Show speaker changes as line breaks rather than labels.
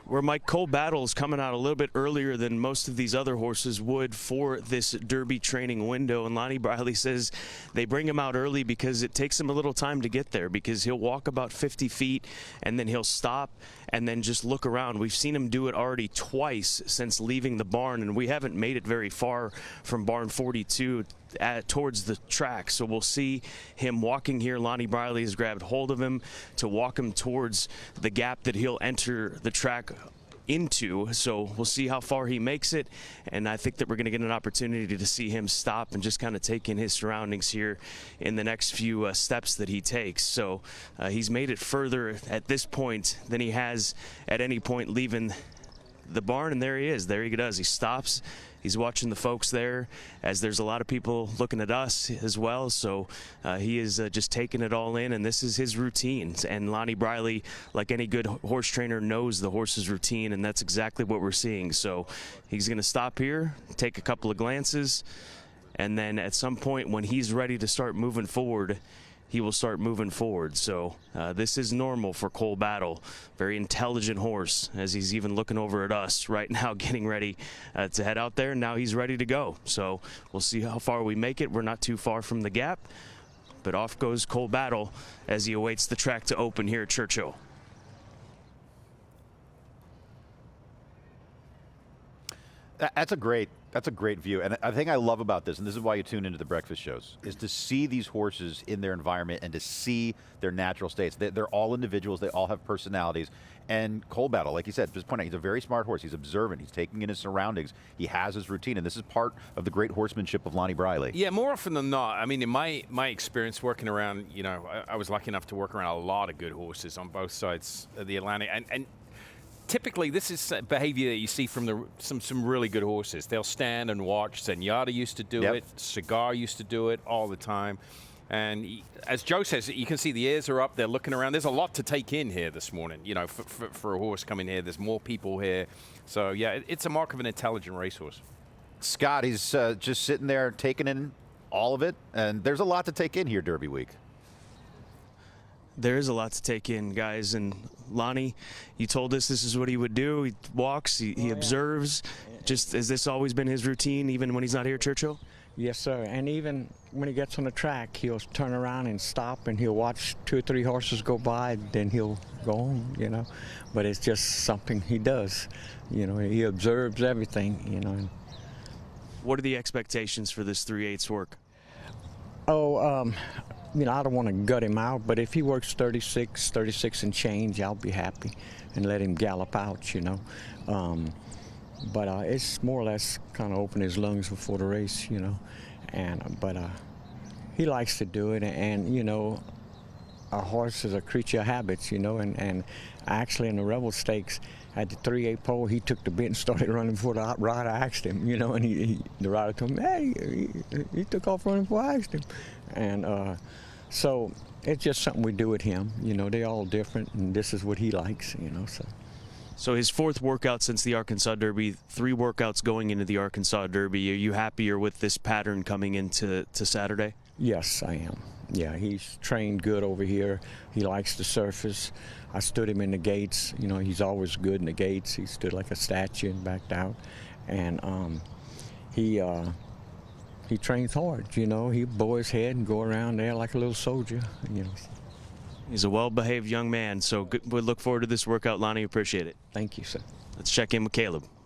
Where Mike, Cole Battle is coming out a little bit earlier than most of these other horses would for this Derby training window. And Lonnie Briley says they bring him out early because it takes him a little time to get there, because he'll walk about 50 feet and then he'll stop and then just look around. We've seen him do it already twice since leaving the barn, and we haven't made it very far from barn 42 towards the track. So we'll see him walking here. Lonnie Briley has grabbed hold of him to walk him towards the gap that he'll enter the track into. So we'll see how far he makes it, and I think that we're going to get an opportunity to see him stop and just kind of take in his surroundings here in the next few steps that he takes. So he's made it further at this point than he has at any point leaving the barn, and there he is. There he does. He stops. He's watching the folks there, as there's a lot of people looking at us as well. So he is just taking it all in, and this is his routine. And Lonnie Briley, like any good horse trainer, knows the horse's routine, and that's exactly what we're seeing. So he's going to stop here, take a couple of glances, and then at some point when he's ready to start moving forward, he will start moving forward. So this is normal for Cole Battle. Very intelligent horse, as he's even looking over at us right now, getting ready to head out there. Now he's ready to go. So we'll see how far we make it. We're not too far from the gap, but off goes Cole Battle as he awaits the track to open here at Churchill.
That's a great view. And the thing I love about this, and this is why you tune into the breakfast shows, is to see these horses in their environment and to see their natural states. They're all individuals. They all have personalities. And Cole Battle, like you said, just point out, he's a very smart horse. He's observant. He's taking in his surroundings. He has his routine. And this is part of the great horsemanship of Lonnie Briley.
Yeah, more often than not. I mean, in my experience working around, you know, I was lucky enough to work around a lot of good horses on both sides of the Atlantic. And typically, this is behavior that you see from some really good horses. They'll stand and watch. Zenyatta used to do it. Cigar used to do it all the time. And as Joe says, you can see the ears are up. They're looking around. There's a lot to take in here this morning, you know, for a horse coming here. There's more people here. So, yeah, it's a mark of an intelligent racehorse.
Scott, he's just sitting there taking in all of it. And there's a lot to take in here Derby week.
There is a lot to take in, guys. And Lonnie, you told us this is what he would do. He walks, he observes. Just, has this always been his routine, even when he's not here at Churchill?
Yes, sir. And even when he gets on the track, he'll turn around and stop, and he'll watch 2 or 3 horses go by, then he'll go on, you know. But it's just something he does. You know, he observes everything, you know.
What are the expectations for this 3/8 work?
Oh, you know, I don't want to gut him out, but if he works 36 and change, I'll be happy and let him gallop out, you know. But it's more or less kind of open his lungs before the race, you know. But he likes to do it, and you know, a horse is a creature of habits, you know. And actually, in the Rebel Stakes, at the 3/8 pole, he took the bit and started running before the rider asked him, you know. And the rider told him, hey, he took off running before I asked him. And so it's just something we do with him, you know. They're all different, and this is what he likes, you know.
So his 4th workout since the Arkansas Derby, 3 workouts going into the Arkansas Derby. Are you happier with this pattern coming into Saturday?
Yes, I am. Yeah, he's trained good over here. He likes the surface. I stood him in the gates. You know, he's always good in the gates. He stood like a statue and backed out. And he trains hard, you know. He'll bow his head and go around there like a little soldier, you know.
He's a well-behaved young man, so we look forward to this workout, Lonnie. Appreciate it.
Thank you, sir.
Let's check in with Caleb.